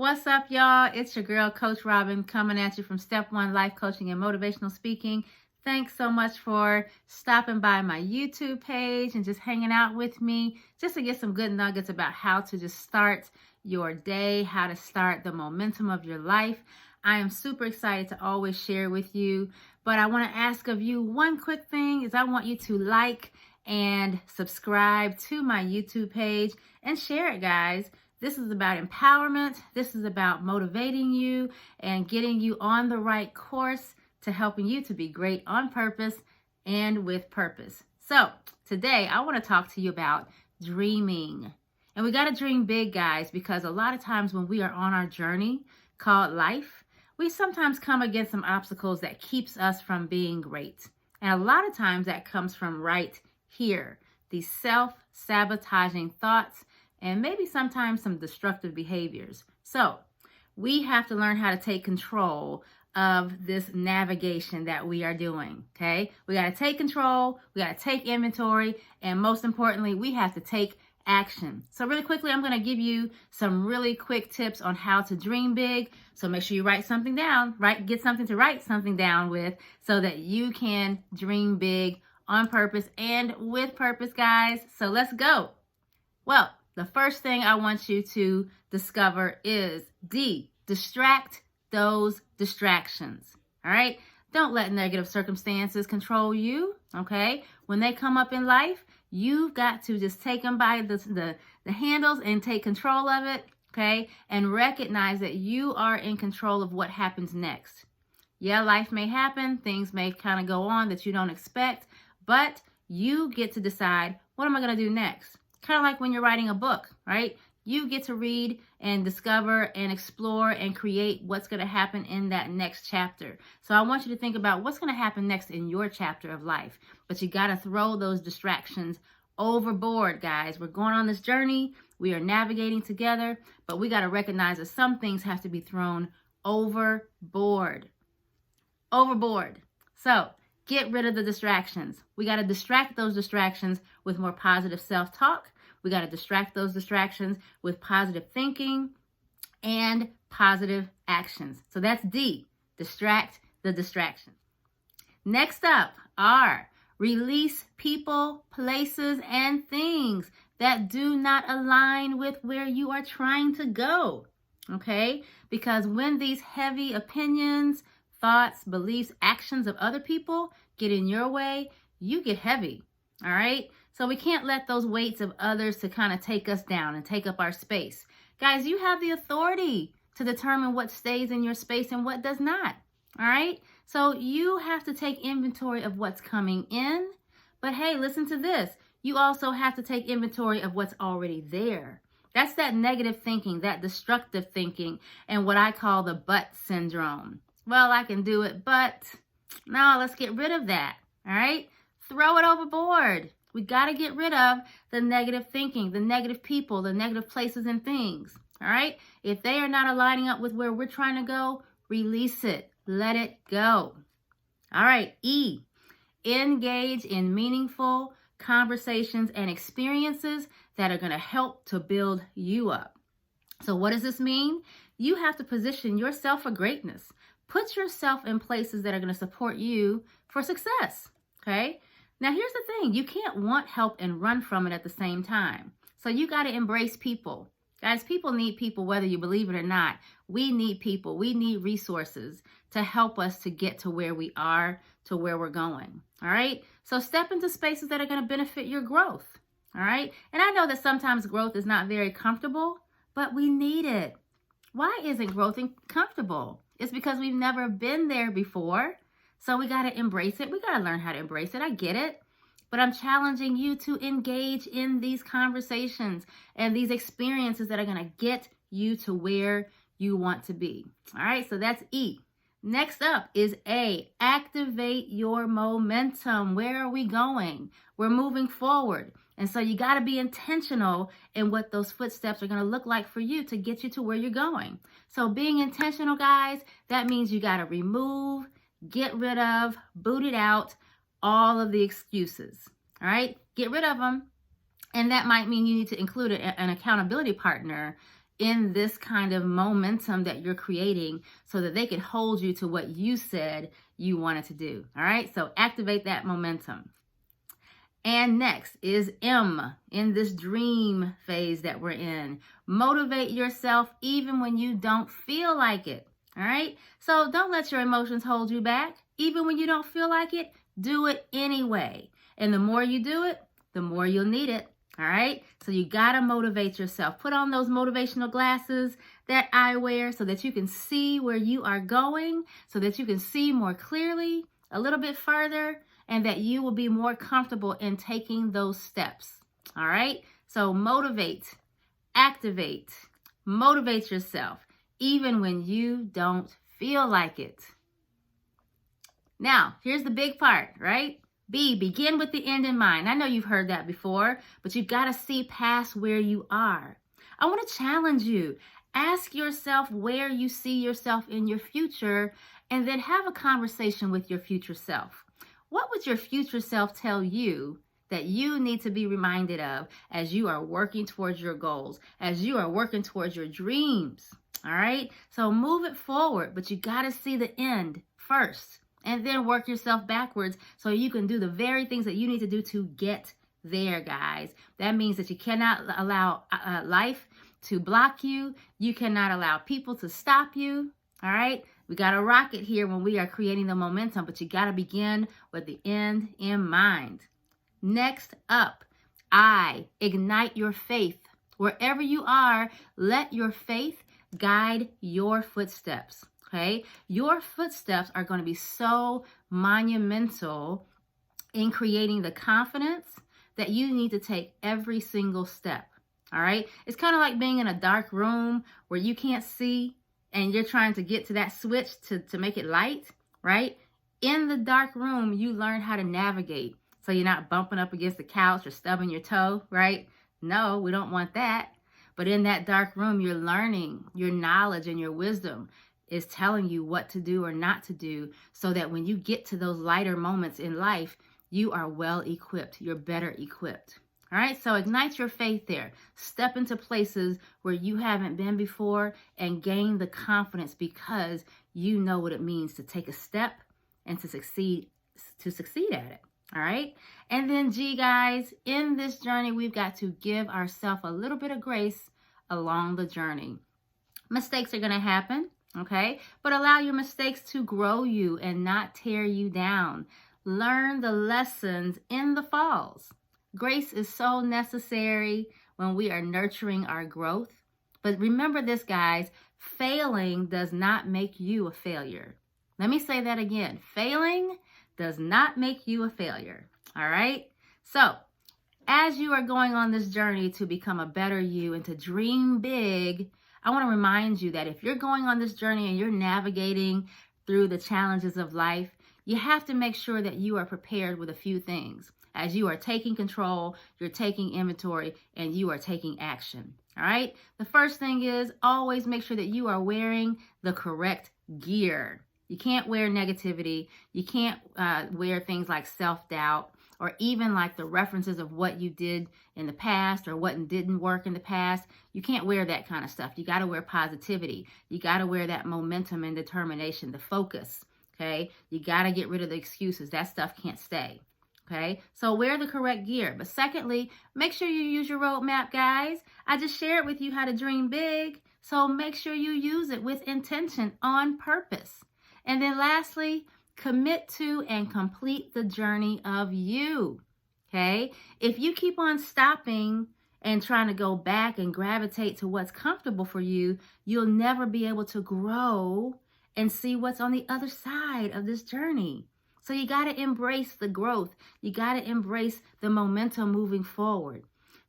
What's up, y'all? It's your girl, Coach Robbin, coming at you from Step 1 Life Coaching and Motivational Speaking. Thanks so much for stopping by my YouTube page and just hanging out with me, just to get some good nuggets about how to just start your day, how to start the momentum of your life. I am super excited to always share with you, but I want to ask of you one quick thing is I want you to like and subscribe to my YouTube page and share it, guys. This is about empowerment. This is about motivating you and getting you on the right course to helping you to be great on purpose and with purpose. So today I want to talk to you about dreaming. And we got to dream big, guys, because a lot of times when we are on our journey called life, we sometimes come against some obstacles that keeps us from being great. And a lot of times that comes from right here, these self-sabotaging thoughts, and maybe sometimes some destructive behaviors. So we have to learn how to take control of this navigation that we are doing, okay? We got to take control, we got to take inventory, and most importantly, we have to take action. So really quickly, I'm going to give you some really quick tips on how to dream big. So make sure you write something down, right? Get something to write something down with so that you can dream big on purpose and with purpose, guys. So let's go. Well, the first thing I want you to discover is distract those distractions. All right? Don't let negative circumstances control you, okay? When they come up in life, you've got to just take them by the handles and take control of it, okay? And recognize that you are in control of what happens next. Yeah, life may happen. Things may kind of go on that you don't expect, but you get to decide, what am I going to do next? Kind of like when you're writing a book, right? You get to read and discover and explore and create what's going to happen in that next chapter. So I want you to think about what's going to happen next in your chapter of life. But you got to throw those distractions overboard, guys. We're going on this journey. We are navigating together, but we got to recognize that some things have to be thrown overboard. Overboard. So get rid of the distractions. We got to distract those distractions with more positive self-talk. We got to distract those distractions with positive thinking and positive actions. So that's D, distract the distractions. Next up are release people, places, and things that do not align with where you are trying to go. Okay? Because when these heavy opinions, thoughts, beliefs, actions of other people get in your way, you get heavy. All right? So we can't let those weights of others to kind of take us down and take up our space. Guys, you have the authority to determine what stays in your space and what does not. All right? So you have to take inventory of what's coming in. But hey, listen to this. You also have to take inventory of what's already there. That's that negative thinking, that destructive thinking, and what I call the but syndrome. Well, I can do it, but no, let's get rid of that. All right? Throw it overboard. We got to get rid of the negative thinking, the negative people, the negative places and things. All right? If they are not aligning up with where we're trying to go, release it. Let it go. All right. E, engage in meaningful conversations and experiences that are going to help to build you up. So what does this mean? You have to position yourself for greatness. Put yourself in places that are going to support you for success. Okay? Now, here's the thing. You can't want help and run from it at the same time. So you got to embrace people. Guys, people need people, whether you believe it or not. We need people. We need resources to help us to get to where we are, to where we're going. All right? So step into spaces that are going to benefit your growth. All right? And I know that sometimes growth is not very comfortable, but we need it. Why isn't growth comfortable? It's because we've never been there before. So we got to embrace it. We got to learn how to embrace it. I get it. But I'm challenging you to engage in these conversations and these experiences that are going to get you to where you want to be. All right, so that's E. Next up is A, activate your momentum. Where are we going? We're moving forward. And so you got to be intentional in what those footsteps are going to look like for you to get you to where you're going. So being intentional, guys, that means you got to remove, get rid of, boot it out, all of the excuses. All right? Get rid of them. And that might mean you need to include an accountability partner in this kind of momentum that you're creating so that they can hold you to what you said you wanted to do. All right, so activate that momentum. And next is M, in this dream phase that we're in. Motivate yourself even when you don't feel like it. All right, so don't let your emotions hold you back. Even when you don't feel like it, do it anyway. And the more you do it, the more you'll need it. All right, so you gotta motivate yourself. Put on those motivational glasses that I wear so that you can see where you are going, so that you can see more clearly, a little bit further, and that you will be more comfortable in taking those steps. All right, so motivate, activate, motivate yourself, even when you don't feel like it. Now, here's the big part, right? B, begin with the end in mind. I know you've heard that before, but you've got to see past where you are. I want to challenge you. Ask yourself where you see yourself in your future, and then have a conversation with your future self. What would your future self tell you that you need to be reminded of as you are working towards your goals, as you are working towards your dreams? All right? So move it forward, but you got to see the end first. And then work yourself backwards so you can do the very things that you need to do to get there, guys. That means that you cannot allow life to block you. You cannot allow people to stop you. All right? We got to rock it here when we are creating the momentum, but you got to begin with the end in mind. Next up, I, ignite your faith. Wherever you are, let your faith guide your footsteps. Okay, your footsteps are going to be so monumental in creating the confidence that you need to take every single step. All right, it's kind of like being in a dark room where you can't see and you're trying to get to that switch to make it light, right? In the dark room, you learn how to navigate so you're not bumping up against the couch or stubbing your toe, right? No, we don't want that. But in that dark room, you're learning your knowledge and your wisdom is telling you what to do or not to do so that when you get to those lighter moments in life, you are well equipped. You're better equipped. All right, so ignite your faith there. Step into places where you haven't been before and gain the confidence because you know what it means to take a step and to succeed at it. All right, and then G, guys, in this journey, we've got to give ourselves a little bit of grace along the journey. Mistakes are going to happen. Okay, but allow your mistakes to grow you and not tear you down. Learn the lessons in the falls. Grace is so necessary when we are nurturing our growth. But remember this, guys, failing does not make you a failure. Let me say that again. Failing does not make you a failure. All right, so as you are going on this journey to become a better you and to dream big, I want to remind you that if you're going on this journey and you're navigating through the challenges of life, you have to make sure that you are prepared with a few things. As you are taking control, you're taking inventory, and you are taking action. All right? The first thing is always make sure that you are wearing the correct gear. You can't wear negativity. You can't wear things like self-doubt, or even like the references of what you did in the past or what didn't work in the past. You can't wear that kind of stuff. You got to wear positivity. You got to wear that momentum and determination, the focus, okay? You got to get rid of the excuses. That stuff can't stay, okay? So wear the correct gear. But secondly, make sure you use your roadmap, guys. I just shared with you how to dream big, so make sure you use it with intention on purpose. And then lastly, commit to and complete the journey of you, okay? If you keep on stopping and trying to go back and gravitate to what's comfortable for you, you'll never be able to grow and see what's on the other side of this journey. So you got to embrace the growth. You got to embrace the momentum moving forward.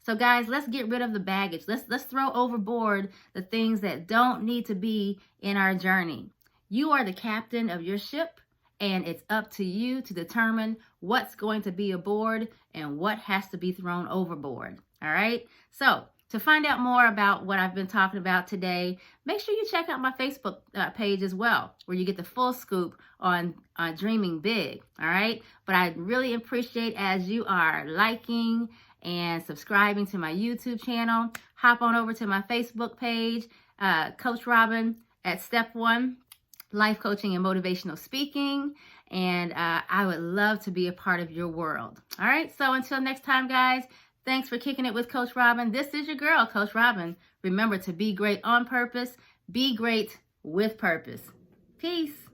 So guys, let's get rid of the baggage. Let's throw overboard the things that don't need to be in our journey. You are the captain of your ship, and it's up to you to determine what's going to be aboard and what has to be thrown overboard. All right? So to find out more about what I've been talking about today, make sure you check out my Facebook page as well, where you get the full scoop on dreaming big. All right? But I really appreciate as you are liking and subscribing to my YouTube channel. Hop on over to my Facebook page, Coach Robbin at Step 1, Life Coaching and Motivational Speaking. And I would love to be a part of your world. All right, so until next time, guys, thanks for kicking it with Coach Robbin. This is your girl, Coach Robbin. Remember to be great on purpose, be great with purpose. Peace.